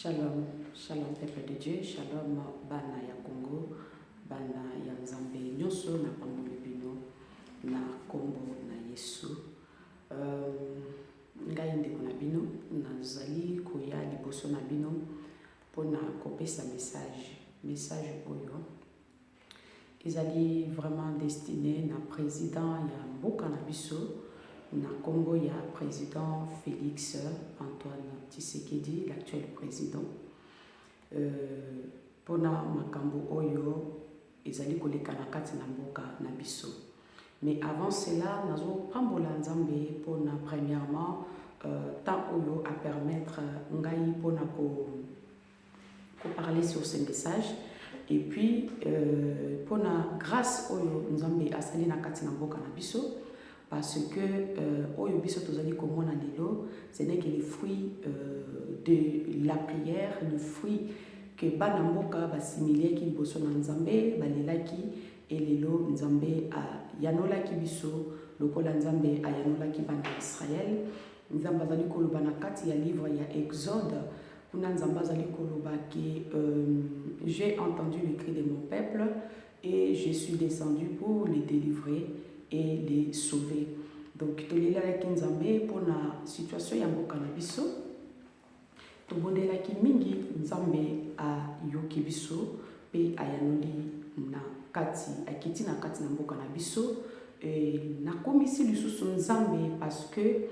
Shalom, shalom peuple de Dieu, shalom bana ya Congo, bana ya Nzambe nyonso na pamboli bino na kombo na Yesu. Ngai ndeko na bino nazali koya liboso na bino pona kopesa message oyo ezali vraiment destiné na président ya mboka na biso na kombo ya président Félix Antoine Tshisekedi, l'actuel président. Pona makambo oyo ezali koleka na kati na mboka na biso. Mais avant cela, nazo pambola Nzambe pona premièrement temps oyo à permettre ngai pona ko parler sur ce message et puis pona grâce oyo Nzambe asali na kati na mboka na biso. Parce que oyo biso tozali komona lelo, ce n'est que le fruit de la prière, le fruit que bana mboka basimilier ki liboso na Nzambe balelaki et lelo Nzambe yanolaki biso lokola Nzambe ayanolaki bana Israël. Nzambe azali koloba na kati ya livre ya Exode kuna Nzambe azali koloba ki j'ai entendu le cri de mon peuple et je suis descendu pour les délivrer et les sauver. Donc tolela ki Nzambe pour la situation ya mboka na biso. Tobondela ki mingi Nzambe a yoki biso pe ayanoli na kati akiti na kati na mboka na biso na komisi lisusu Nzambe parce que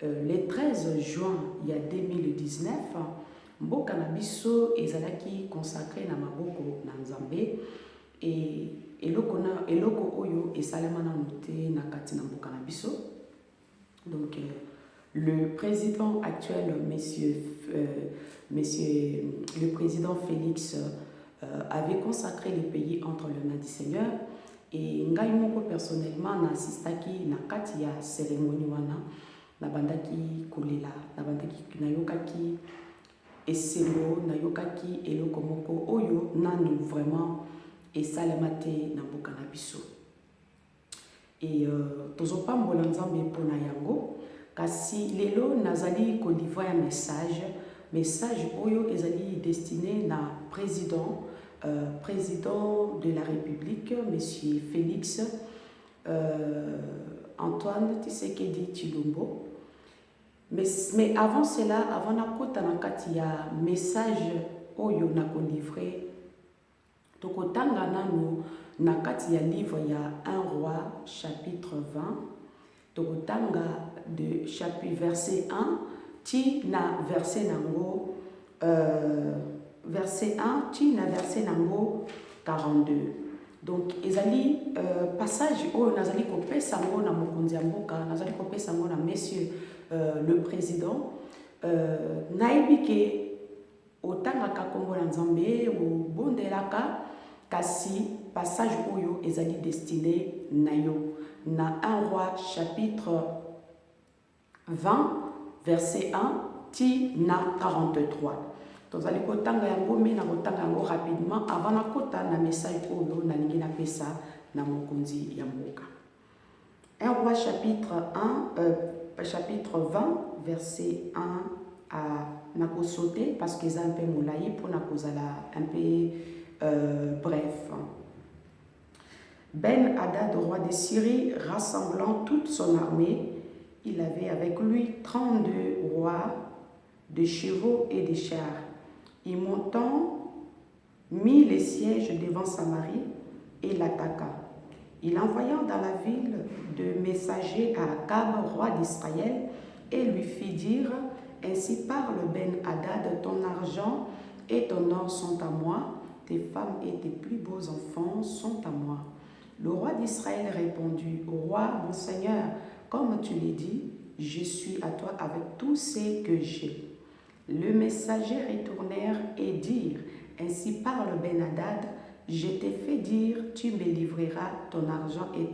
le 13 juin il y a 2019 mboka na biso ezalaki consacré na maboko na Nzambe et eloko oyo esalema na noté na kati na mboka na biso. Donc le président actuel monsieur le président Félix avait consacré le pays entre les mains du Seigneur et ngai moko personnellement na assistaki na kati ya cérémonie wana na bandaki kolela na bandaki na yokaki eselo na yokaki eloko moko oyo nanu vraiment et salamate na mboka na biso. Et tozopambola Nzambe pona yango kasi lelo nazali ko livrer un message oyo ezali destiné na président de la République monsieur Félix Antoine Tshisekedi Tshilombo. Mais avant cela, avant na kota na kati ya message oyo na ko livrer tokotanga nanu na kati ya livre ya 1 roi chapitre 20 tokotanga de chapitre verset 1 ti na verset nango verset 1 ti na verset nango 42. Donc ezali passage oyo nazali kopesa ngo na mokonzi ya mboka nazali kopesa ngo na monsieur le président naibike otangaka kombo na Nzambe obondelaka kasi passage oyo ezali destiné na yo na 1 roi chapitre 20 verset 1 ti na 43. Tozali kotanga yango me na kotanga yango rapidement avant na kota na message oyo na lingi na pesa na mokonzi ya mboka. 1 roi chapitre 20 verset 1 à nako sauter parce que c'est un peu moulaï pour nako zala un peu bref. Ben Hadad, roi de Syrie, rassemblant toute son armée, il avait avec lui 32 rois de chevaux et de chars. Y montant, mit les sièges devant Samarie et l'attaqua. Il envoya dans la ville de messagers à Akab, roi d'Israël, et lui fit dire: ainsi parle Ben Hadad, ton argent et ton or sont à moi, tes femmes et tes plus beaux enfants sont à moi. Le roi d'Israël répondit: au roi, mon Seigneur, comme tu l'as dit, je suis à toi avec tout ce que j'ai. Le messager retournèrent et dirent: ainsi parle Ben Hadad, je t'ai fait dire, tu me livreras ton argent et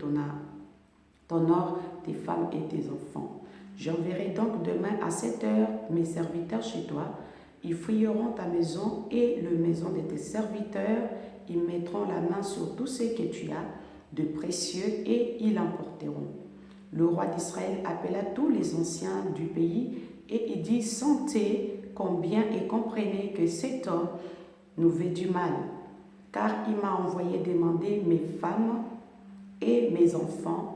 ton or, tes femmes et tes enfants. J'enverrai donc demain à 7 heures mes serviteurs chez toi. Ils fouilleront ta maison et la maison de tes serviteurs. Ils mettront la main sur tout ce que tu as de précieux et ils l'emporteront. Le roi d'Israël appela tous les anciens du pays et il dit: sentez combien et comprenez que cet homme nous veut du mal, car il m'a envoyé demander mes femmes et mes enfants,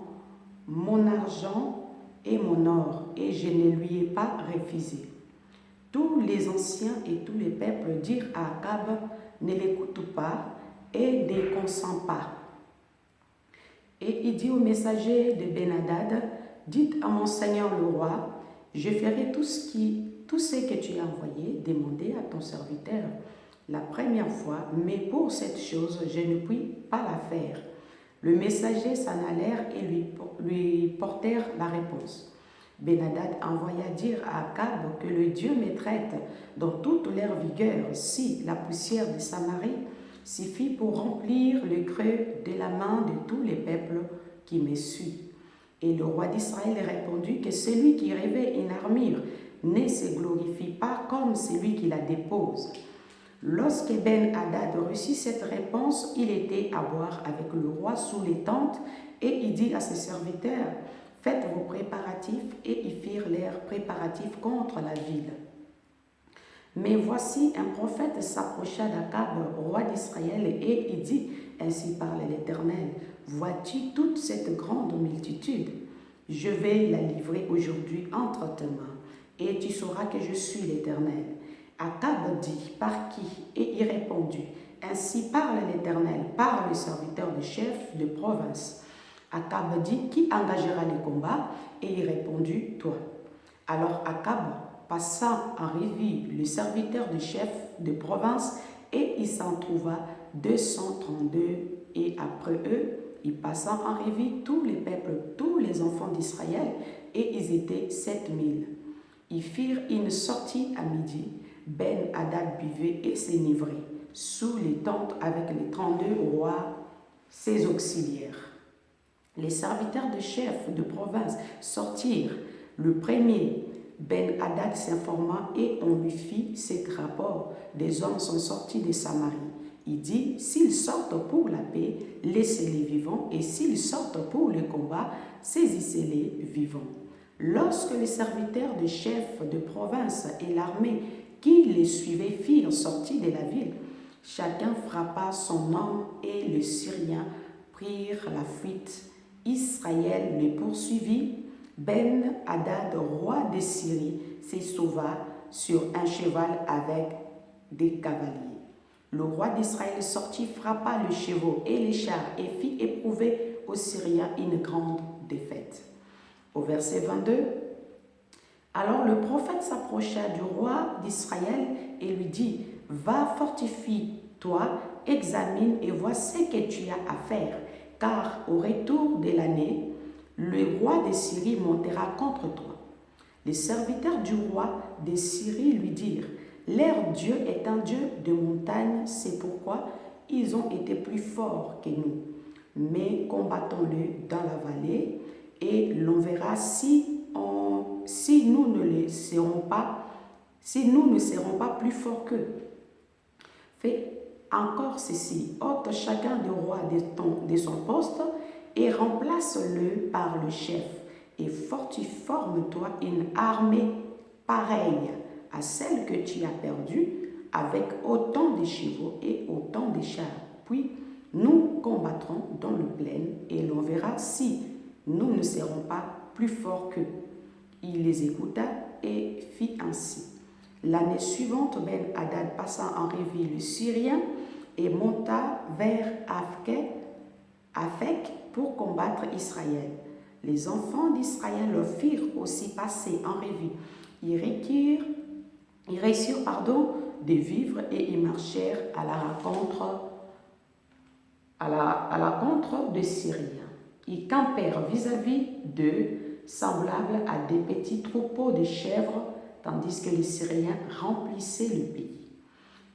mon argent et mon or, et je ne lui ai pas refusé. Tous les anciens et tous les peuples dirent à Akab, ne l'écoute pas et ne consent pas. Et il dit au messager de Ben-Hadad, dites à mon seigneur le roi, je ferai tout ce que tu as envoyé, demander à ton serviteur la première fois, mais pour cette chose, je ne puis pas la faire. Le messager s'en allèrent et lui portèrent la réponse. Ben-Hadad envoya dire à Akab que le Dieu me traite dans toute leur vigueur si la poussière de Samarie suffit pour remplir le creux de la main de tous les peuples qui me suivent. Et le roi d'Israël répondit que celui qui revêt une armure ne se glorifie pas comme celui qui la dépose. Lorsque Ben-Hadad reçut cette réponse, il était à boire avec le roi sous les tentes et il dit à ses serviteurs, faites vos préparatifs, et ils firent leurs préparatifs contre la ville. Mais voici, un prophète s'approcha d'Akab, roi d'Israël, et il dit, ainsi parle l'Éternel, vois-tu toute cette grande multitude? Je vais la livrer aujourd'hui entre tes mains, et tu sauras que je suis l'Éternel. Akab dit, par qui? Et il répondit, ainsi parle l'Éternel, par le serviteur du chef de province. Akab dit, qui engagera les combats? Et il répondit, toi. Alors Akab passa en revue le serviteur du chef de province et il s'en trouva 232. Et après eux, il passa en revue tous les peuples, tous les enfants d'Israël, et ils étaient 7000. Ils firent une sortie à midi. Ben-Hadad buvait et s'enivrait sous les tentes avec les 32 rois, ses auxiliaires. Les serviteurs de chef de province sortirent. Le premier, Ben-Hadad s'informa et on lui fit cet rapport. Des hommes sont sortis de Samarie. Il dit, s'ils sortent pour la paix, laissez-les vivants, et s'ils sortent pour le combat, saisissez-les vivants. Lorsque les serviteurs de chef de province et l'armée qui les suivaient firent sortir de la ville, chacun frappa son homme et les Syriens prirent la fuite. Israël les poursuivit. Ben-Hadad, roi de Syrie, se sauva sur un cheval avec des cavaliers. Le roi d'Israël sortit, frappa les chevaux et les chars et fit éprouver aux Syriens une grande défaite. Au verset 22, alors le prophète s'approcha du roi d'Israël et lui dit, va, fortifie-toi, examine et vois ce que tu as à faire, car au retour de l'année, le roi de Syrie montera contre toi. Les serviteurs du roi de Syrie lui dirent, leur Dieu est un Dieu de montagne, c'est pourquoi ils ont été plus forts que nous. Mais combattons-le dans la vallée et l'on verra si nous ne serons pas plus forts qu'eux. Fais encore ceci, ôte chacun des rois de son poste et remplace-le par le chef, et forme-toi une armée pareille à celle que tu as perdue, avec autant de chevaux et autant de chars. Puis nous combattrons dans le plain et l'on verra si nous ne serons pas plus forts qu'eux. Il les écouta et fit ainsi. L'année suivante, Ben-Hadad passa en revue le Syrien et monta vers Aphek pour combattre Israël. Les enfants d'Israël le firent aussi passer en revue. Ils réussirent de vivre et ils marchèrent à la rencontre des Syriens. Ils campèrent vis-à-vis d'eux, semblables à des petits troupeaux de chèvres, tandis que les Syriens remplissaient le pays.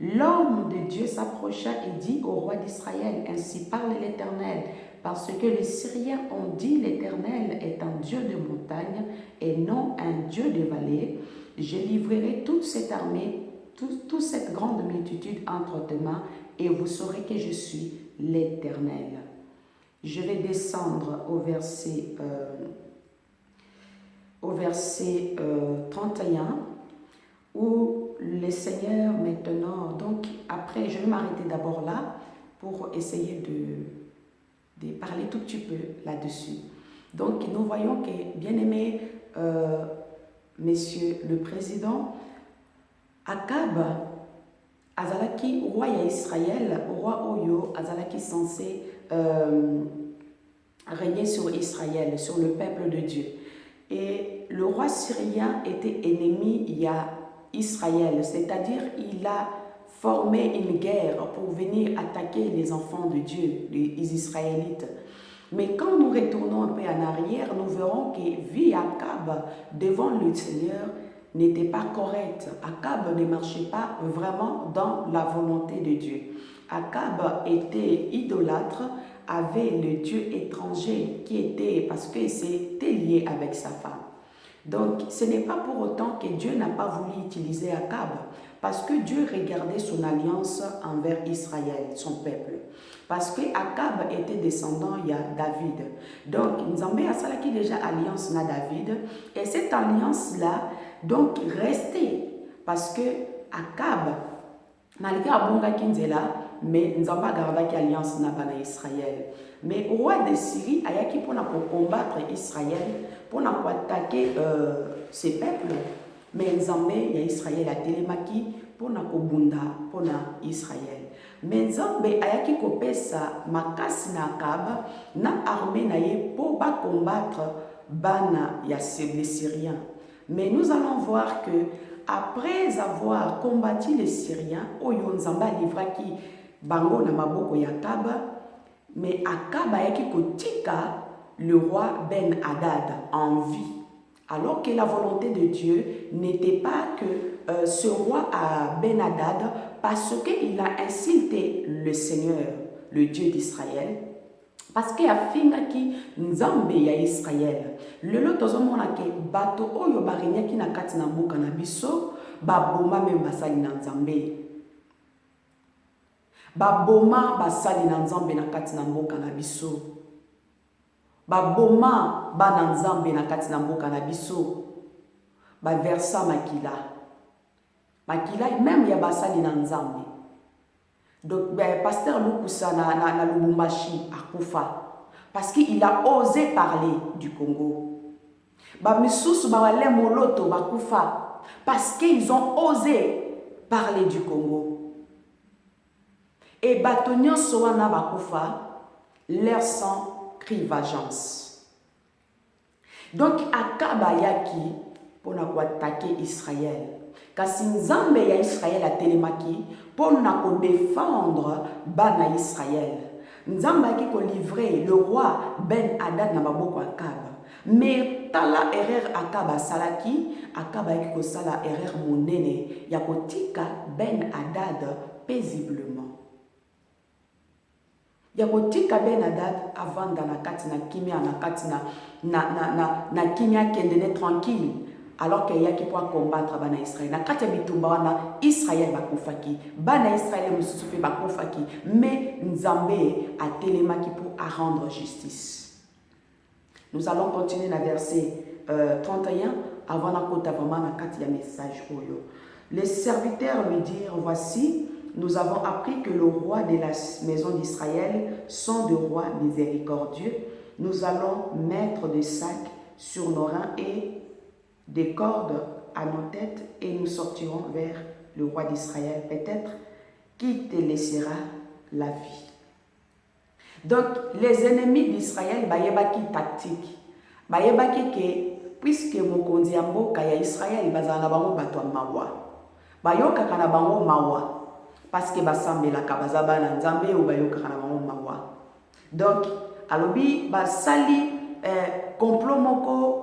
L'homme de Dieu s'approcha et dit au roi d'Israël, ainsi parle l'Éternel, parce que les Syriens ont dit l'Éternel est un Dieu de montagne et non un Dieu de vallée. Je livrerai toute cette armée, toute cette grande multitude entre tes mains et vous saurez que je suis l'Éternel. Je vais descendre au verset 31 où le Seigneur maintenant, donc après, je vais m'arrêter d'abord là pour essayer de parler tout petit peu là-dessus. Donc, nous voyons que, bien aimé, Monsieur le Président, Akab, azalaki roi ya Israël, roi Oyo, azalaki censé régner sur Israël, sur le peuple de Dieu. Et le roi syrien était ennemi il y a Israël, c'est-à-dire il a formé une guerre pour venir attaquer les enfants de Dieu, les Israélites. Mais quand nous retournons un peu en arrière, nous verrons que vie Akab devant le Seigneur n'était pas correcte. Akab ne marchait pas vraiment dans la volonté de Dieu. Akab était idolâtre, avait le Dieu étranger qui était, parce que c'était lié avec sa femme. Donc, ce n'est pas pour autant que Dieu n'a pas voulu utiliser Akab, parce que Dieu regardait son alliance envers Israël, son peuple. Parce que Akab était descendant, il y a David. Donc, Nzambé a salaki déjà alliance na David, et cette alliance-là, donc, restait, parce que Akab, malgré Abonga Kinzela, mais nous avons gardé alliance na bana Israël. Mais au roi de Syrie, ayaki pour combattre Israël, pour attaquer ces peuples. Mais nous avons Israël à Télémaki pour bunda pour Israël. Mais nous avons ayaki kopesa makasi na Akab na armée na ye pour combattre bana ya les Syriens. Mais nous allons voir que après avoir combattu les Syriens, Oyo Nzamba livraki bango na maboko ya Akab, mais Akab ayaki kotika le roi Ben Hadad en vie. Alors que la volonté de Dieu n'était pas que ce roi à Ben Hadad, parce qu'il a insulté le Seigneur, le Dieu d'Israël, parce qu'il y a fingaki Nzambe ya Israël. Lelo tozomona ke bato oyo barinyaki na kati na mboka na biso, baboma même basali na Nzambe. Baboma basali na Nzambe na kati na mboka na biso. Baboma bana Nzambe na kati na mboka na biso. Baversa makila. Makila même ya basali na Nzambe. Donc, pasteur Lukusa na Lubumbashi à Koufa, parce qu'il a osé parler du Congo. Bamisusu bawale moloto ba Koufa, parce qu'ils ont osé parler du Congo. Et Batonio Soana ba Koufa, leur sang crie vengeance. Donc, Akab yaki pour attaquer Israël. Kasi Nzambe ya Israël a télémaki pour défendre bana Israël. Nzambe qui ko livrer le roi Ben Hadad na maboko Akab. Mais tala erreur Akab salaki, Akab qui ko sala erreur monene ya kotika Ben Hadad paisiblement. Ya kotika Ben Hadad avant na kati na kimia na kati na kimia kendene tranquille. Alors qu'il y a qui peut combattre bana Israël. Na kati bitumba wana Israël bakufaki. Bana Israël mususupe bakufaki. Mais Nzambe a télémaki pour rendre justice. Nous allons continuer na verset 31 avant la kota vraiment na kati ya message oyo. Les serviteurs lui dirent, voici, nous avons appris que le roi de la maison d'Israël sont de rois miséricordieux. Nous allons mettre des sacs sur nos reins et des cordes à nos têtes et nous sortirons vers le roi d'Israël, peut-être qui te laissera la vie. Donc, les ennemis d'Israël, bayebaki tactique. Bayebaki que, puisque mokonzi ya mboka ya Israël, bazana bango bato mawa. Bayoka kana bango mawa. Parce que basambelaka bazaba na nzambe ou bayoka kana bango mawa. Donc, alobi basali complot moko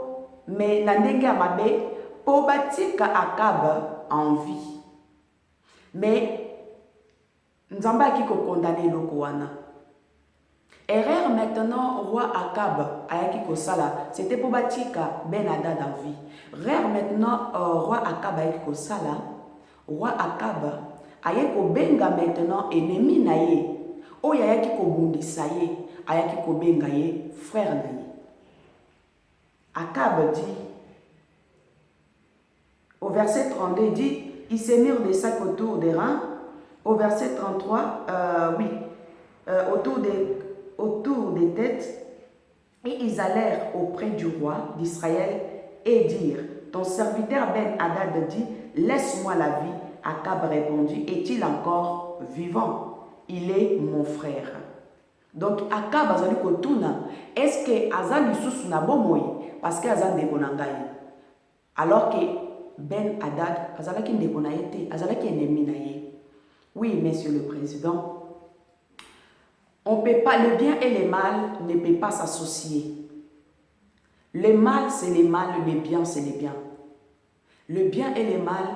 mais na ndenge ya mabe po batika Akab en vie. Mais Nzamba qui ko condamner loko wana. Erreur maintenant roi Akab ayaki ko sala, c'était pour batika Ben Hadad en vie. Erreur maintenant roi Akab ayaki ko sala, roi Akab ayaki ko benga maintenant ennemi na ye. O ayaki ko bundisa ye, ayaki ko benga ye frère na ye. Akab dit, au verset 32, dit, Ils se mirent des sacs autour des reins. Au verset 33, autour des têtes. Et ils allèrent auprès du roi d'Israël et dirent, ton serviteur Ben-Hadad dit, laisse-moi la vie. Akab répondit, est-il encore vivant? Il est mon frère. Donc Akab azali kotuna, est-ce que azali sous na bomoi parce que azali ndebonangai? Alors que Ben-Hadad azalaki ndeko na ye te, azalaki ennemi na ye. Oui, monsieur le président. On peut pas, le bien et le mal ne peuvent pas s'associer. Le mal, c'est le mal, le bien, c'est le bien. Le bien et le mal,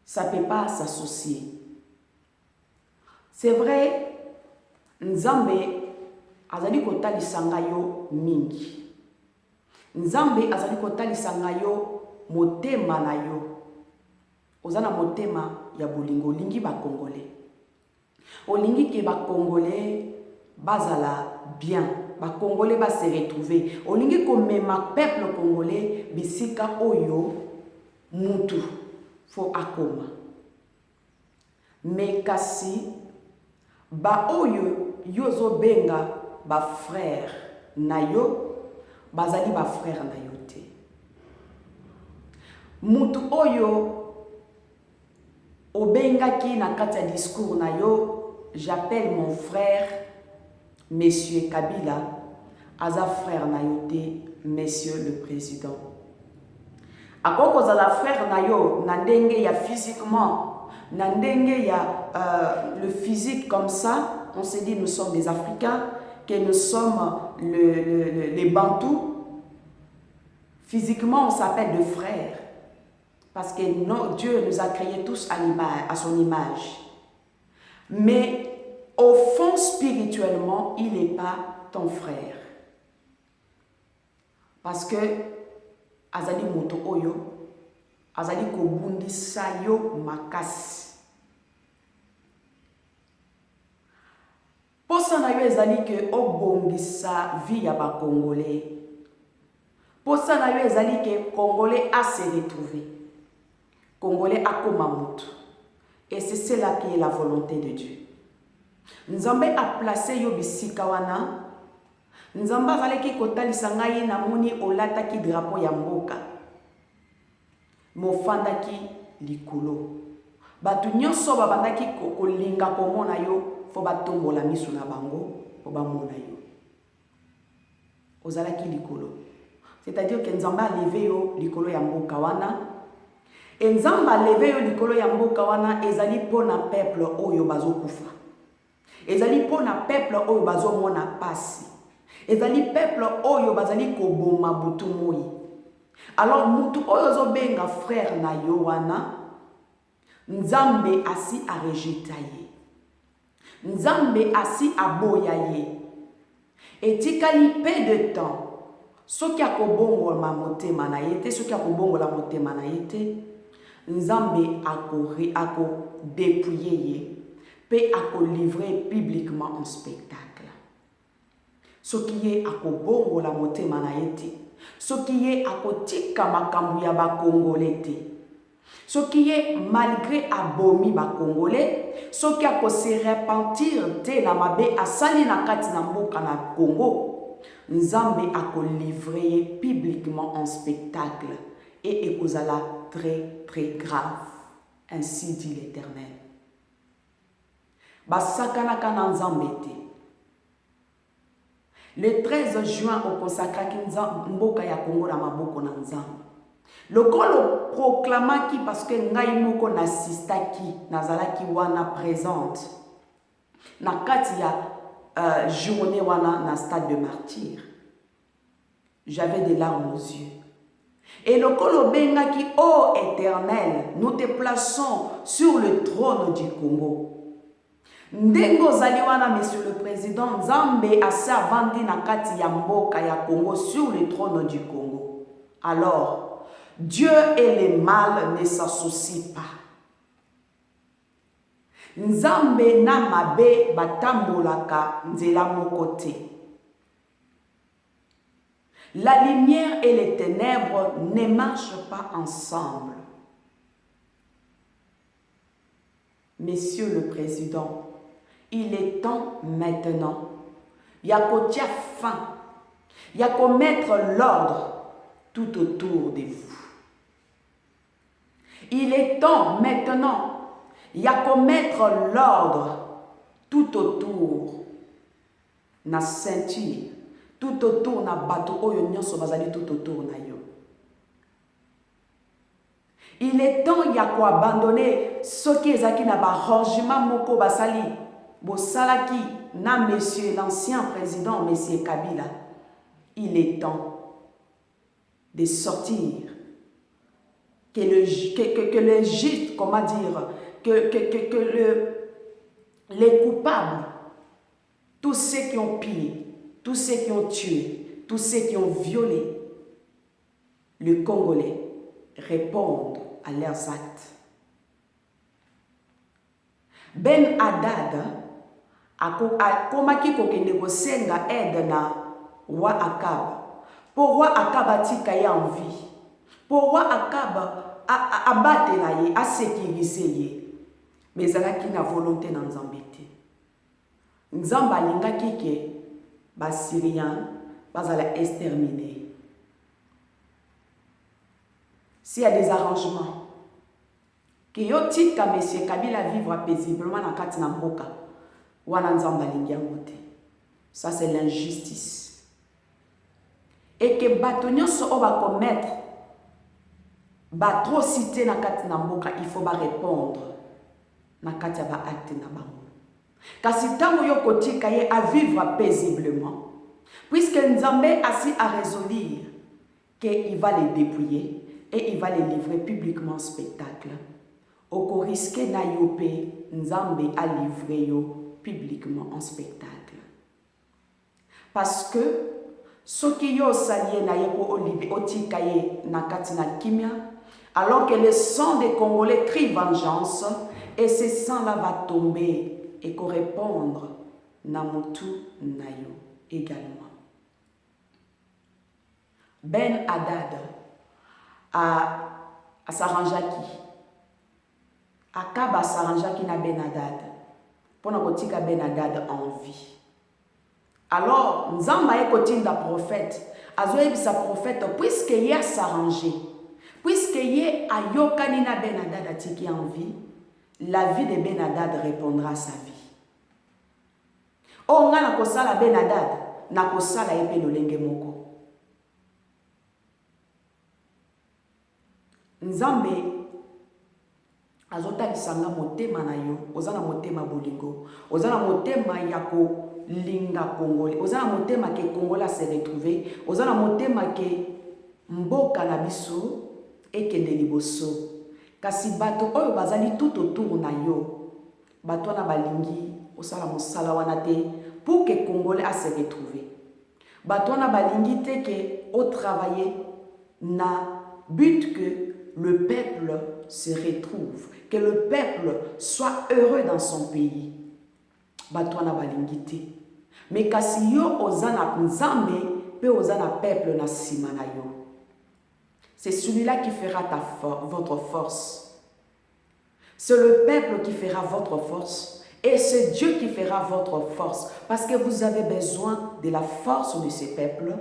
ça ne peut pas s'associer. C'est vrai, Nzambe azali kotalisa yo mingi. Nzambe azali kotalisa yo motema na yo. Ozana motema ya bolingo, lingi ba Congolais. Olingi ke ba Congolais bazala bien, ba Congolais ba se retrouver. Olingi ko mema peuple congolais bisika oyo mutu fo akoma. Mais kasi ba oyo yozo benga ba frère na yo bazali ba frère na yo te. Mutu oyo obengaki na kati ya discours na yo, j'appelle mon frère, Monsieur Kabila, aza frère na yo te, Monsieur le Président. Akoko zala frère na yo, na ndenge ya physiquement, na ndenge ya le physique comme ça, on se dit nous sommes des Africains, que nous sommes les Bantous. Physiquement, on s'appelle des frères. Parce que Dieu nous a créés tous à son image. Mais au fond, spirituellement, il n'est pas ton frère. Parce que azali moto oyo, azali kobundisa yo makasi. Posa na yo ezali ke obongisa vie ya ba Congolais. Posa na yo ezali ke Congolais a se retrouver. Congolais a comme moto. Et c'est cela qui est la volonté de Dieu. Nzambe a placé yo bisika wana. Nzambe azalaki kotalisa ngai na moni olataki drapeau ya mboka. Mofandaki likolo. Batu nyonso babandaki kolinga komona yo, fo batombola miso na bango, fo bamona yo. Ozalaki likolo. C'est-à-dire que Nzambe a levé yo likolo ya mboka wana. Et Nzambe a levé yo likolo ya mboka wana ezali pona peuple oyo bazokufa. Ezali pona peuple oyo bazomona pasi. Ezali peuple oyo bazali koboma butu moi. Alors mutu oyo zobenga frère na yo wana, Nzambe asi a rejeta ye. Nzambe asi a boya ye. Etikali peu de temps. Soki akobongo ma motema na yete, soki akobongo la motema na yete, Nzambe ako dépouiller ye, pe ako livrer publiquement en spectacle. Soki ye akobongo la motema na yete, soki ye akotika makambu ya ba Congolais te. Soki ye malgré abomi ba Congolais, soki ako se repentir te na mabe asali na kati na mboka na Congo, Nzambe ako livrer publiquement en spectacle et ekozala très très grave. Ainsi dit l'Éternel. Basakanaka na Nzambe te. Le 13 juin au consacraki mboka ya Congo na maboko na Nzambe. Le kolo proclamaki parce que ngai moko nasistaki nazalaki wana présente na kati ya journée wana na stade de martyr. J'avais des larmes aux yeux. Et le kolo bengaki, ô Éternel, nous te plaçons sur le trône du Congo. Ndengo zaliwana, Monsieur le Président, Nzambe asa avandi na kati ya mboka ya Congo sur le trône du Congo. Alors, Dieu et le mal ne s'associent pas. Nzambe na mabe batambolaka nzela moko te. La lumière et les ténèbres ne marchent pas ensemble. Monsieur le Président, il est temps maintenant. Il y a qu'au dire fin. Il y a qu'au mettre l'ordre tout autour de vous. Il est temps maintenant. Il y a qu'au mettre l'ordre tout autour na ceinture, tout autour na bateau oyo nyonso bazali tout autour na yo. Il est temps il y a qu'au abandonner ce qui est acquis na ba rangement moko basali bosalaki na monsieur l'ancien président monsieur Kabila. Il est temps de sortir que le juste, comment dire, les coupables, tous ceux qui ont pillé, tous ceux qui ont tué, tous ceux qui ont violé le Congolais répondent à leurs actes. Ben Haddad a komaki kokende kosenga aide na Roi Akab. Pour Roi Akab atika ye en vie. Pour Roi Akab abattre la ye, a sécuriser ye. Mais ezalaki na volonté na Nzambe te. Nzambe alingaki ke ba Syriens bazala exterminer. S'il y a des arrangements, que yo tika monsieur Kabila vivre paisiblement na kati na mboka, wana Nzambe alingi yango te. Ça c'est l'injustice. Et que bato nyonso o ba commettre batrocité na kati na mboka, il faut ba répondre na kati ya ba acte na bango. Kasi tango yo kotika ye à vivre paisiblement, puisque Nzambe assis à résoudre qu'il va les dépouiller et il va les livrer publiquement en spectacle. Oko risque na yope Nzambe a livré yo publiquement en spectacle. Parce que ce qui yo salié na yeko olibi otika ye na kati na kimia, alors que le sang des Congolais crie vengeance, et ce sang-là va tomber et correspondre na mutu na yo également. Ben Haddad a s'arrangeaki. Akaba s'arrangeaki na Ben Haddad. Pour na kotika Ben Haddad en vie. Alors, Nzamba est kotinda prophète. Azoyebi sa prophète, puisque y a s'arrangé, puisque y a yokani na Ben Haddad atiki en vie, la vie de Ben Haddad répondra à sa vie. Oh, nga na kosala Ben Haddad, na kosala epe lolenge moko. Nzambe azotalisanga motema na yo, ozana motema bolingo, ozana motema yako linga Congolais, ozana motema ke Congolais se retrouver, ozana motema ke mboka na biso ekende liboso. Kasi bato oyo bazali tout autour na yo, bato na balingi osala mosala wana te pour que Congolais se retrouver. Bato na balingi te ke o travailler na but que le peuple se retrouve, que le peuple soit heureux dans son pays. Batwana balingiti. Mais kasi yo ozana Nzambe pe ozana peuple na sima na yo. C'est celui-là qui fera votre force. C'est le peuple qui fera votre force. Et c'est Dieu qui fera votre force. Parce que vous avez besoin de la force de ce peuple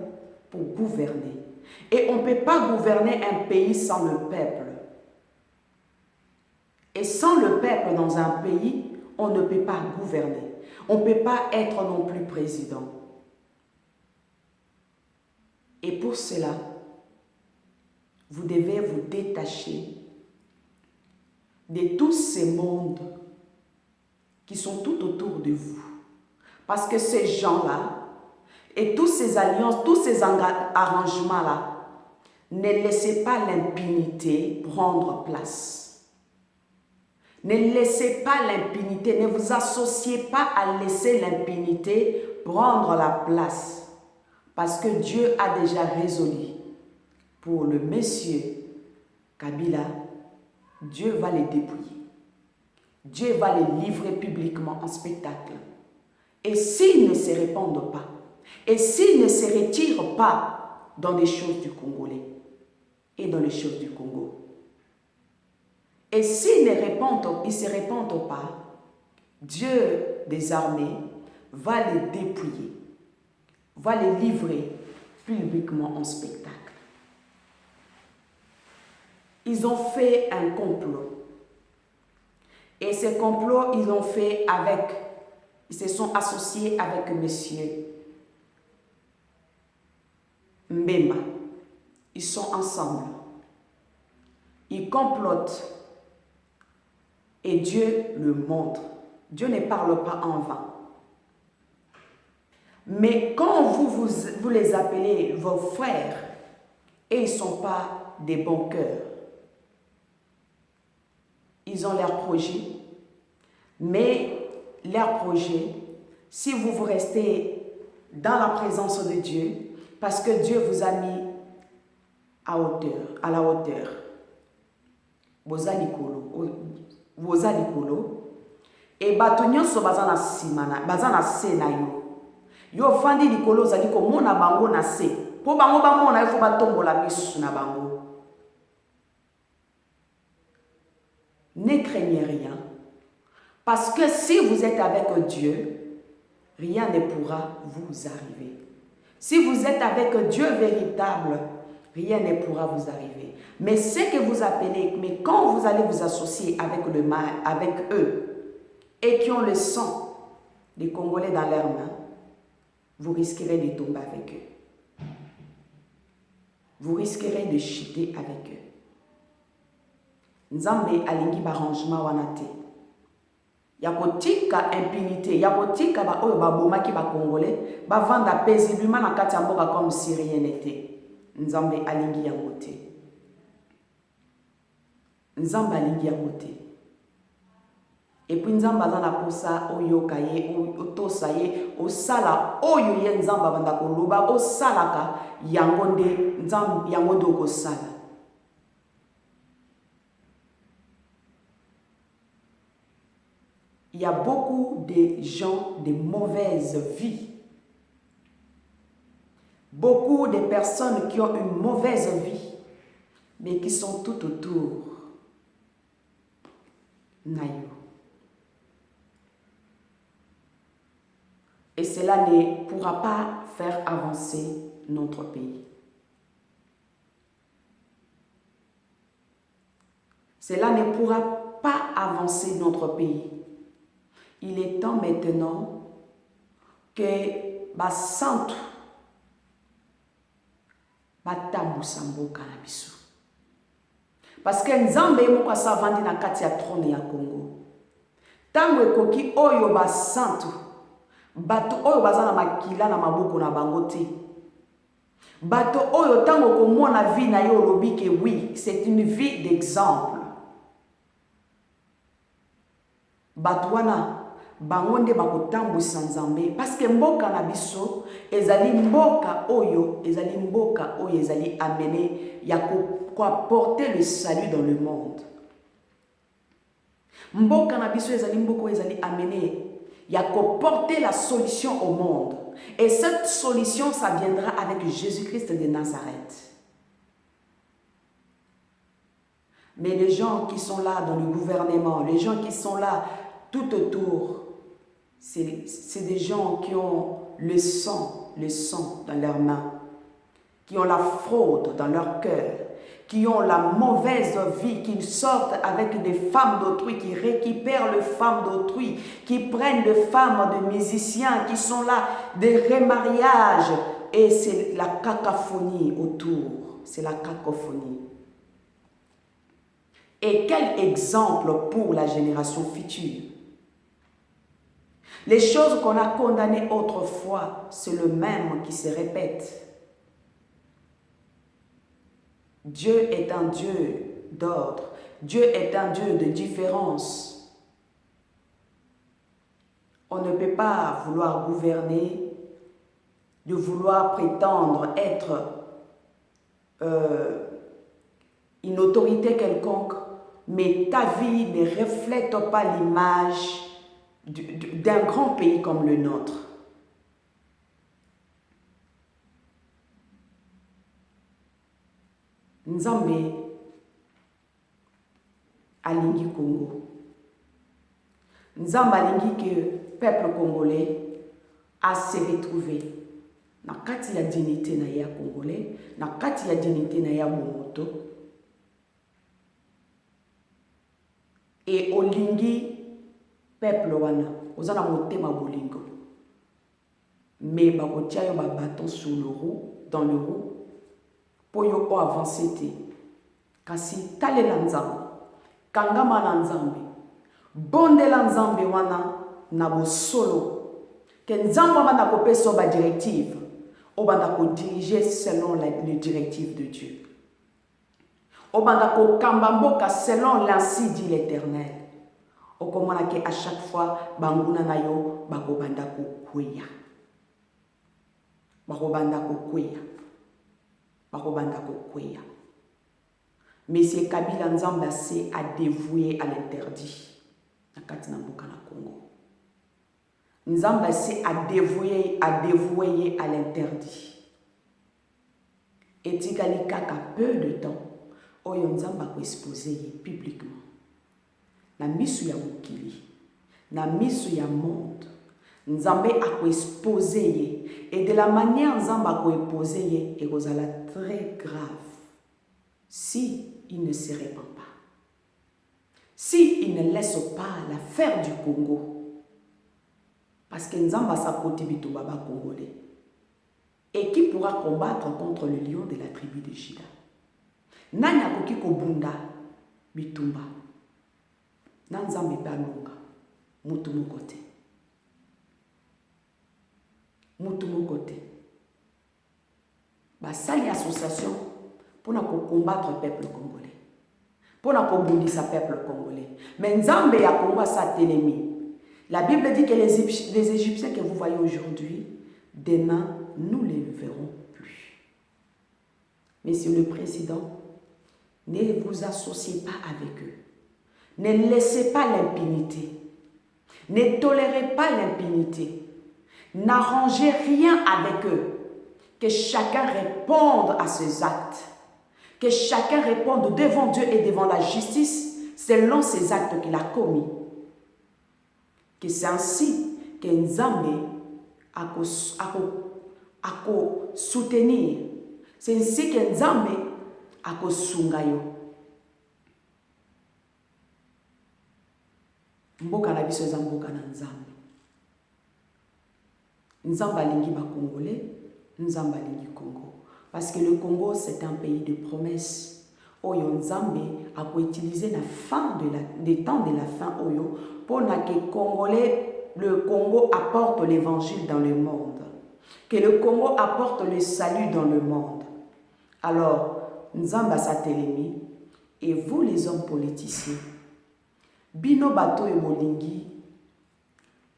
pour gouverner. Et on ne peut pas gouverner un pays sans le peuple. Et sans le peuple dans un pays, on ne peut pas gouverner. On ne peut pas être non plus président. Et pour cela, vous devez vous détacher de tous ces mondes qui sont tout autour de vous. Parce que ces gens-là, et toutes ces alliances, tous ces arrangements-là, ne laissez pas l'impunité prendre place. Ne laissez pas l'impunité, ne vous associez pas à laisser l'impunité prendre la place. Parce que Dieu a déjà résolu. Pour le monsieur Kabila, Dieu va les dépouiller. Dieu va les livrer publiquement en spectacle. Et s'ils ne se répandent pas, et s'ils ne se retirent pas dans les choses du Congolais et dans les choses du Congo, Et s'ils ne se répandent pas, Dieu des armées va les dépouiller, va les livrer publiquement en spectacle. Ils ont fait un complot. Et ce complot, ils se sont associés avec monsieur Mbemba. Ils sont ensemble. Ils complotent. Et Dieu le montre. Dieu ne parle pas en vain. Mais quand vous les appelez vos frères, et ils ne sont pas des bons cœurs, ils ont leur projet, mais leur projet, si vous restez dans la présence de Dieu, parce que Dieu vous a mis à la hauteur, vous allez et bato nyonso baza na simana baza na se na yo vandi likolo zali ko mona bango na se po bango ba mona il faut batombola misu na bango. Ne craignez rien, parce que si vous êtes avec Dieu, rien ne pourra vous arriver. Si vous êtes avec Dieu véritable, rien ne pourra vous arriver. Mais ce que vous appelez, mais quand vous allez vous associer avec le mal, avec eux, et qui ont le sang des Congolais dans leurs mains, vous risquerez de tomber avec eux. Vous risquerez de chuter avec eux. Nzambe alingi barrangement wanate. Yakotika impunité, yakotika ba oyo babomaki ba Congolais, ba vanda paisiblement na kati ya mboka comme si rien n'était. Nzambe alingi yango te. Nzambe alingi yango te. Et puis nzamba za na posa oyo kaye otosa ye osala oyo ye nzamba banda koloba osalaka yango nde nzamba yango nde okosala. Il y a beaucoup de gens de mauvaise vie. Beaucoup de personnes qui ont une mauvaise vie, mais qui sont tout autour. Naïo. Et cela ne pourra pas faire avancer notre pays. Cela ne pourra pas avancer notre pays. Il est temps maintenant que basantu batambusa mboka na biso. Parce que Nzambe moko asavandi na kati ya trône ya Congo. Tango ekoki oyo basantu bato oyo baza na makila na maboko na bango te. Bato oyo tango komona vie na yo lobi ke oui, c'est une vie d'exemple. Bato wana bango nde bakotambwisa Nzambe parce que mboka na biso ezali mboka oyo ezali amené ya ko apporter le salut dans le monde. Mboka na biso ezali mboka ezali amené ya ko porter la solution au monde. Et cette solution, ça viendra avec Jésus-Christ de Nazareth. Mais les gens qui sont là dans le gouvernement, les gens qui sont là tout autour, c'est des gens qui ont le sang dans leurs mains, qui ont la fraude dans leur cœur, qui ont la mauvaise vie, qui sortent avec des femmes d'autrui, qui récupèrent les femmes d'autrui, qui prennent des femmes de musiciens, qui sont là, des remariages. Et c'est la cacophonie autour, c'est la cacophonie. Et quel exemple pour la génération future? Les choses qu'on a condamnées autrefois, c'est le même qui se répète. Dieu est un Dieu d'ordre. Dieu est un Dieu de différence. On ne peut pas vouloir gouverner, de vouloir prétendre être une autorité quelconque, mais ta vie ne reflète pas l'image d'un grand pays comme le nôtre. Nzambe alingi Congo. Nzamba alingi que peuple congolais a se retrouver na kati ya dignité na ya congolais, na kati ya dignité na ya momoto. Et olingi peuple wana ozana motema bolingo. Mais bakotia yo ba bâton sur le roue, dans le roue pour yo ko avancer te. Kasi talela nzambe, kangama na nzambe, bondela nzambe wana na bosolo, ke nzambe wana kopesa ba directive, obanda ko diriger selon les directives de Dieu. Obanda ko kamba mboka selon l'ainsi dit l'Éternel. Okomona ke à chaque fois banguna na yo bakobanda ko kweya. Bakobanda ko kweya. Bakobanda ko kweya. Monsieur Kabila Nzamba s'est dévoué à l'interdit. Na kati na mboka na Congo. Nzamba s'est dévoué à l'interdit. Et tikali kaka peu de temps, oyo Nzamba ko exposer publiquement. Na misu ya mokili, na misu ya monde, Nzambe a ko exposer et de la manière Nzamba ko exposer et kozala très grave si il ne se répand pas. Si il ne laisse pas l'affaire du Congo, parce que Nzamba sapoti bitumba ba congolais, et qui pourra combattre contre le lion de la tribu de Juda? Nanya koki kobunda bitumba. Nanzambe banonga mutu mokote. Mutu mokote. Basali association pour combattre le peuple congolais. Pour bundisa peuple congolais. Mais Nzambe ya Congo sa télémie. La Bible dit que les Égyptiens que vous voyez aujourd'hui, demain, nous ne les verrons plus. Monsieur le Président, ne vous associez pas avec eux. Ne laissez pas l'impunité. Ne tolérez pas l'impunité. N'arrangez rien avec eux. Que chacun réponde à ses actes. Que chacun réponde devant Dieu et devant la justice selon ses actes qu'il a commis. Que c'est ainsi que Nzambe a soutenir. C'est ainsi que Nzambe a sungayo. Mboka na biso za mboka na Nzambe. Nzambe alingi ba Congolais, Nzambe alingi Congo. Parce que le Congo, c'est un pays de promesses. Oyo Nzambe a utilisé la fin des temps de la fin Oyo pour que Congolais, le Congo apporte l'évangile dans le monde. Que le Congo apporte le salut dans le monde. Alors, Nzambe satelemi et vous les hommes politiciens, bino bato e bolingi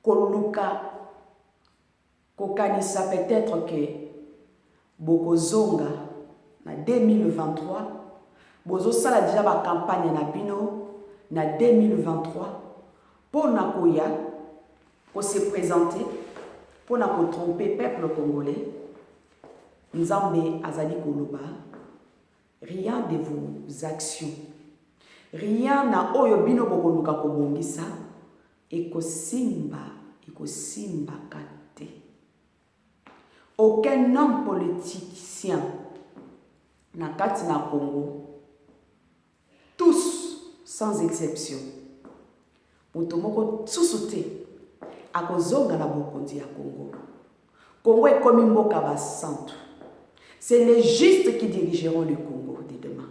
koluka kokanisa peut-être que bokozonga na 2023 bozo sala déjà ba campagne na bino na 2023 pour na koya ko se présenter pour na ko tromper peuple congolais. Nzambe azali koloba rien de vos actions, rien na oyo bino bokoluka kobongisa ekosimba kate. Aucun homme politicien na kati na Congo, tous sans exception, mutomoko tsusuté akozonga na bokondi ya Congo. Congo est comme mboka basantu. C'est les justes qui dirigeront le Congo de demain.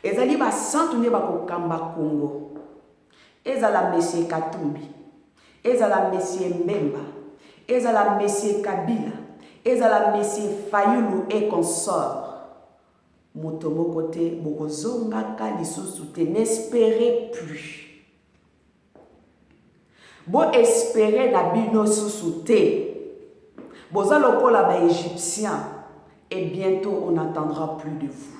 Ezali basantu ne bakokamba Congo. Ezala Monsieur Katumbi, ezala Monsieur Mbemba, ezala Monsieur Kabila, ezala Monsieur Fayulu et consort. Motomo côté bokozonga ka lisusu te, n'espérez plus. Bo espérer na bino susu te. Boza lokola ba égyptien et bientôt on n'entendra plus de vous.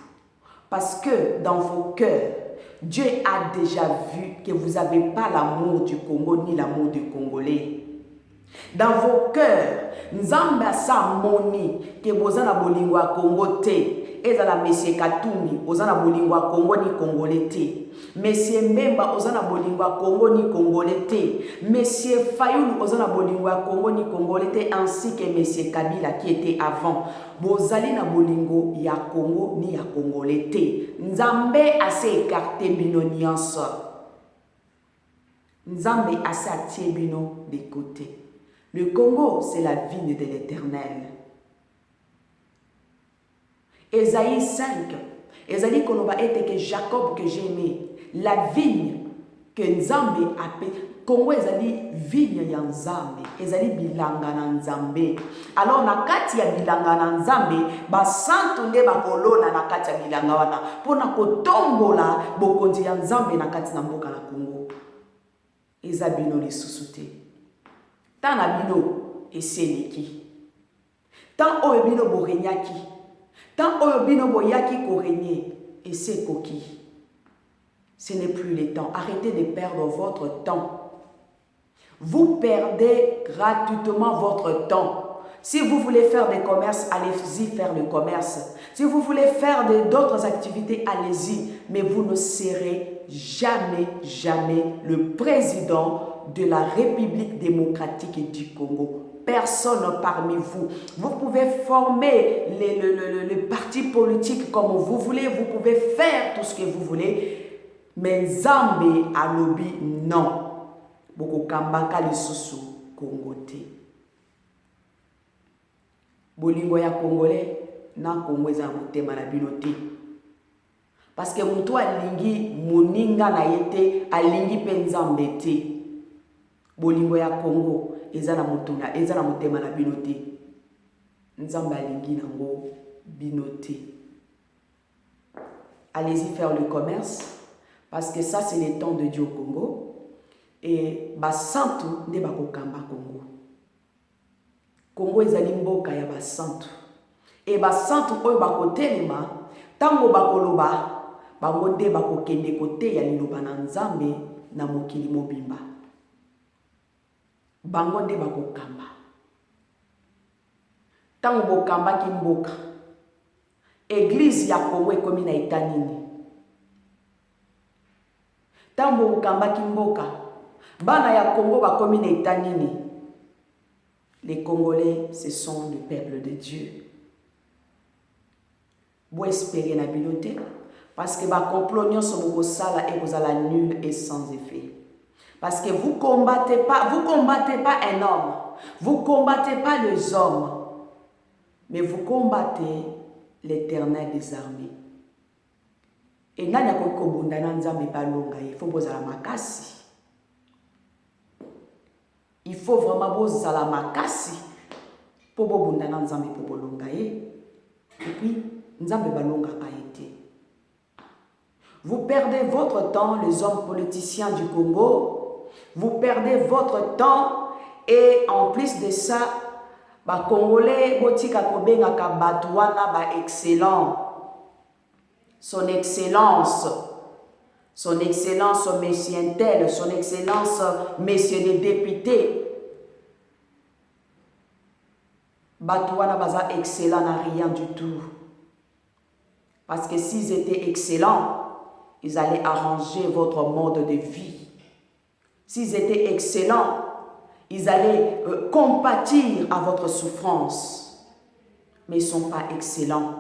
Parce que dans vos cœurs, Dieu a déjà vu que vous n'avez pas l'amour du Congo ni l'amour du Congolais. Dans vos cœurs, Nzamba sa moni que bozana bolingwa Congo te ezala Monsieur Katumbi ozana bolingo ya Congo ni Congolais te. Monsieur Mbemba ozana bolingo ya Congo ni Congolais te. Monsieur Fayoulou ozana bolingo ya Congo ni Congolais te, ainsi que Monsieur Kabila qui était avant. Bozali na bolingo ya Congo ni ya Congolais te. Nzambe ase écarté bino nyonso. Nzambe ase atie bino de côté. Le Congo, c'est la vigne de l'Éternel. Ésaïe 5, Esaïe Koloba était que Jacob que j'ai aimé, la vigne que Nzambe appelle, Congo ezali vigne ya Nzambe, ezali bilanga na Nzambe. Alors na kati ya bilanga na Nzambe, ba santu nde bakolona na kati ya bilanga wana, pona kotombola bokonzi ya Nzambe na kati na mboka na Congo. Eza bino lisusu te. Tana bino eseleki. Tant oyo bino borenyaki. Tant oyo bino boyaki korenye esekoki. Ce n'est plus le temps. Arrêtez de perdre votre temps. Vous perdez gratuitement votre temps. Si vous voulez faire des commerces, allez-y faire le commerce. Si vous voulez faire d'autres activités, allez-y. Mais vous ne serez jamais, jamais le président de la République démocratique du Congo. Personne parmi vous. Vous pouvez former les partis politiques comme vous voulez. Vous pouvez faire tout ce que vous voulez. Mais Nzambe alobi non. Boko kambaka lisusu Congo te. Bolingo ya Congolais na Congo eza motema na bino te. Parce que mutu alingi moninga na yete alingi pe Nzambe te. Bolingo ya Congo eza na mutuna eza na motema na bino te. Nzambe alingi nango bino te. Allez-y faire le commerce parce que ça c'est le temps de Dieu au Congo. Et basantu nde bakokamba Congo. Congo ezali mboka ya basantu. Et basantu oyo bakotelema tango bakoloba bango nde bakokende kote ya liloba na Nzambe na mokili mobimba. Bango nde bakokamba. Tango bokamba ki mboka. Église ya Congo ekomi na eta nini? Tango bokamba ki mboka. Bana ya Congo bakomi na eta nini? Les Congolais, ce sont le peuple de Dieu. Vous espérez la biloté parce que ba complot nyonso boko sala et vous allez nul et sans effet. Parce que vous combattez pas un homme, vous combattez pas les hommes, mais vous combattez l'Éternel des armées. Et nani ko bundana Nzambe balonga, il faut bozala makasi. Il faut vraiment bozala makasi pour bondana Nzambe pour bolonga et puis Nzambe balonga ka été. Vous perdez votre temps, les hommes politiciens du Congo, vous perdez votre temps et en plus de ça, ba Congolais botika kobenga ka batwana ba excellent. Son excellence, Monsieur Intel, son excellence, Messieurs les députés. Batouana baza excellent n'a rien du tout. Parce que s'ils étaient excellents, ils allaient arranger votre mode de vie. S'ils étaient excellents, ils allaient compatir à votre souffrance. Mais ils ne sont pas excellents.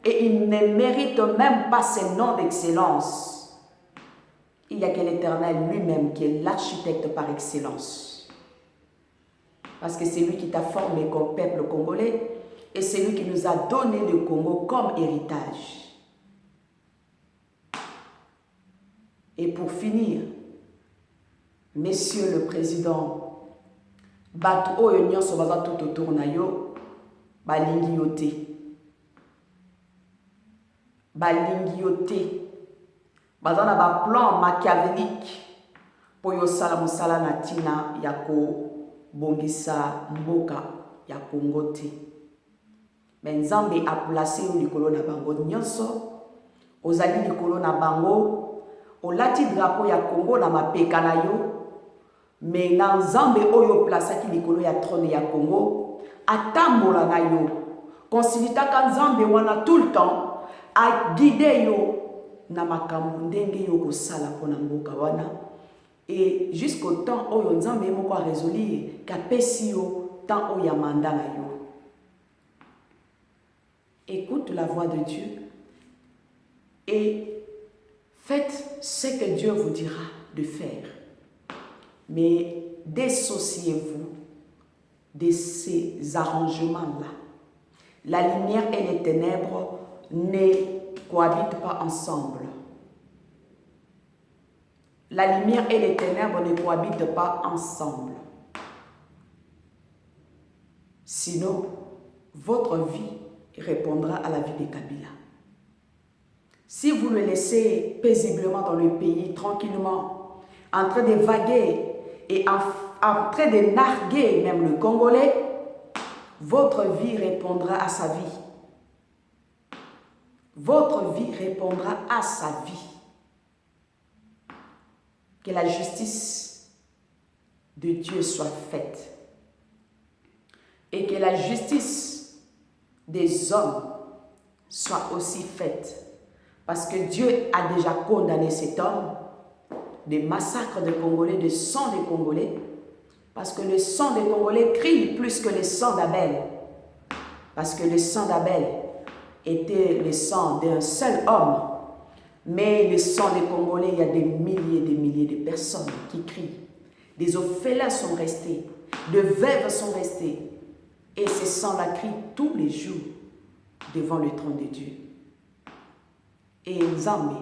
Et ils ne méritent même pas ce nom d'excellence. Il n'y a que l'Éternel lui-même qui est l'architecte par excellence. Parce que c'est lui qui t'a formé comme peuple congolais et c'est lui qui nous a donné le Congo comme héritage. Et pour finir, Monsieur le Président, Batu oyo nyonso baza tout autour na yo, balingi yo te. Balingi yo te. Baza na ba plan machiavélique pour yo sala musala na tina ya ko bongisa mboka ya Congo te. Mais Nzambe a placé yo likolo na bango nyonso, ozali likolo na bango, olati drapeau ya Congo na mapeka na yo, mais na Nzambe oyo placaki likolo ya trône ya Congo, atambola na yo, consultaka Nzambe wana tout le temps, a guidé yo na makambo ndenge yo kosala pona mboka wana et jusqu'au temps oyo nzambe moko a résolu kapesi yo temps oyo ya mandat na yo. Écoute la voix de Dieu et faites ce que Dieu vous dira de faire. Mais dissociez-vous de ces arrangements-là. La lumière et les ténèbres ne cohabitent pas ensemble. La lumière et les ténèbres ne cohabitent pas ensemble. Sinon, votre vie répondra à la vie de Kabila. Si vous le laissez paisiblement dans le pays, tranquillement, en train de vaguer et en train de narguer même le Congolais, votre vie répondra à sa vie. Votre vie répondra à sa vie. Que la justice de Dieu soit faite. Et que la justice des hommes soit aussi faite. Parce que Dieu a déjà condamné cet homme des massacres de Congolais, de sang des Congolais. Parce que le sang des Congolais crie plus que le sang d'Abel. Parce que le sang d'Abel était le sang d'un seul homme. Mais le sang des Congolais, il y a des milliers de personnes qui crient. Des orphelins sont restés, de veuves sont restées. Et ce sang-là crie tous les jours devant le trône de Dieu. Et Nzambe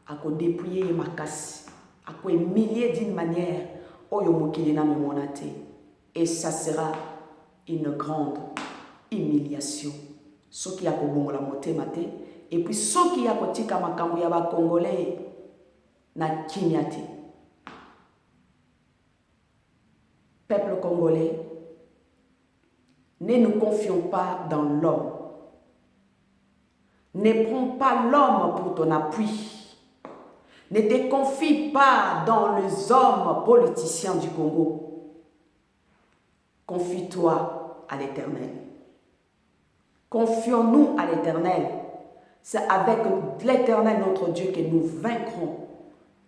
a dépouillé makasi, a humilié d'une manière oyo mokili na memonate. Et ça sera une grande humiliation. Ce qui a kobongola motema te, et puis ce qui a kotika makambo ya ba Congolais na kimia te. Peuple congolais, ne nous confions pas dans l'homme. Ne prends pas l'homme pour ton appui. Ne te confie pas dans les hommes politiciens du Congo. Confie-toi à l'Éternel. Confions-nous à l'Éternel. C'est avec l'Éternel notre Dieu que nous vaincrons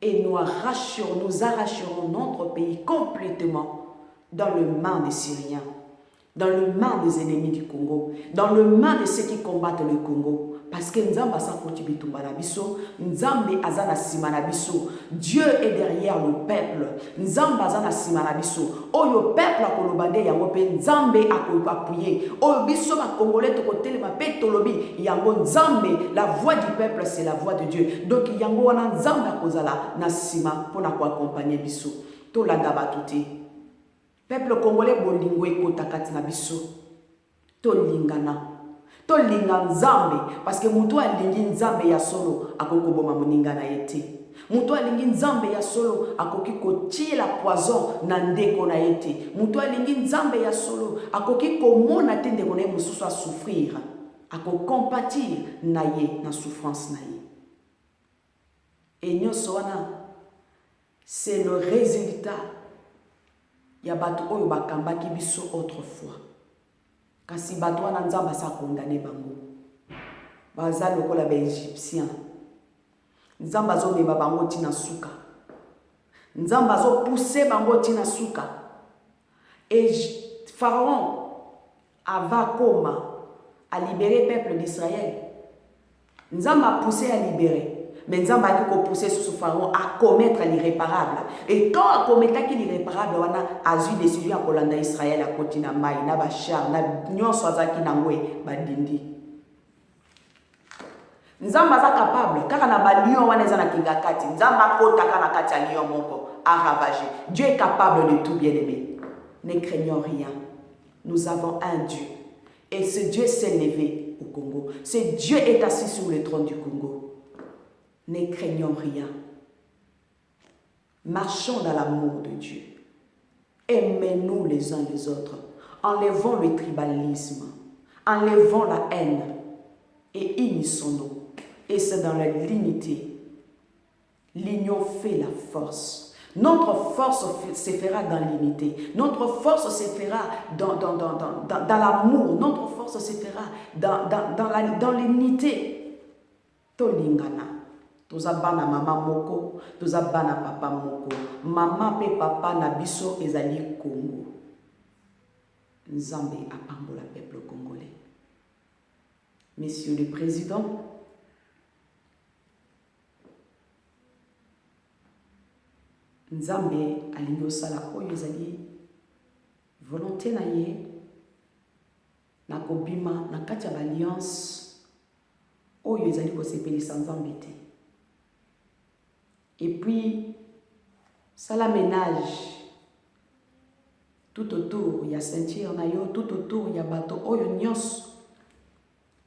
et nous arracherons notre pays complètement dans le main des Syriens, dans le main des ennemis du Congo, dans le main de ceux qui combattent le Congo. Parce que Nzambe asa koti bitumba na biso, Nzambe azana sima na biso. Dieu est derrière le peuple. Nzambe azana sima na biso. Oyo peuple akolobande yango pe Nzambe akoappuyer. Oyo biso ba Congolais to kotele ma pe tolobi yango Nzambe, la voix du peuple c'est la voix de Dieu. Donc yango wana Nzambe akozala na sima pona ko accompagner biso. To landa batuti. Peuple congolais bolingo ekota kati na biso. To lingana. To linga Nzambe parce que mutu alingi Nzambe ya solo akokoboma moninga na yete. Mutu alingi Nzambe ya solo akoki kotie la poison na ndeko na yete. Mutu alingi Nzambe ya solo akoki komona te ndeko na mususu a souffrir. Ako compatir na ye na souffrance na ye. Et nyonso wana c'est le résultat ya bato oyo bakambaki biso autrefois. Kasi bato wana Nzambe sa condamné bango. Baza lokola ba Égyptien. Nzambe azomeba bango tina suka. Nzambe azopousser bango tina suka. Et Pharaon va à libérer le peuple d'Israël. Nzambe a poussé à libérer. Mais Nzambe a poussé sur Pharaon à commettre l'irréparable. Et quand a commettre l'irréparable, on a eu décision à Kolanda Israël à continuer à maï, na bachar, na nyon soazaki nangwe, badindi. Nzambe est capable, car na ba lion wana ezana kingakati. Nzambe kota kana kati ya lion moko à ravager. Dieu est capable de tout, bien-aimé. Ne craignons rien. Nous avons un Dieu. Et ce Dieu s'est levé au Congo. Ce Dieu est assis sur le trône du Congo. Ne craignons rien. Marchons dans l'amour de Dieu. Aimez-nous les uns les autres. Enlevons le tribalisme. Enlevons la haine. Et unissons-nous. Et c'est dans la l'unité. L'union fait la force. Notre force se fera dans l'unité. Notre force se fera dans l'amour. Notre force se fera dans l'unité. tolingana toza bana mama moko toza bana papa moko mama pe papa na biso ezali Congo. Nzambe apambola peuple congolais. Monsieur le Président, Nzambe alingi osala oyo ezali volonté na ye na kobima na kati ya alliance oyo ezali kosepelisa Nzambe te. Et puis sala ménage tout autour ya ceinture na yo, tout autour ya bato oyo nyonso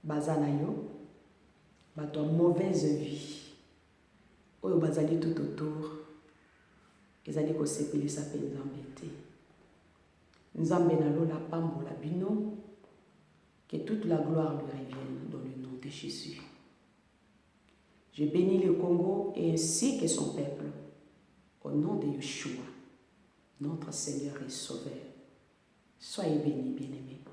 baza na yo, bato ya mauvaise vie oyo bazali tout autour ezali kosepelisa pe Nzambe te. Nzambe na lola pambola bino, que toute la gloire lui revienne dans le nom de Jésus. Je bénis le Congo et ainsi que son peuple au nom de Yeshua, notre Seigneur et Sauveur. Soyez bénis, bien-aimés.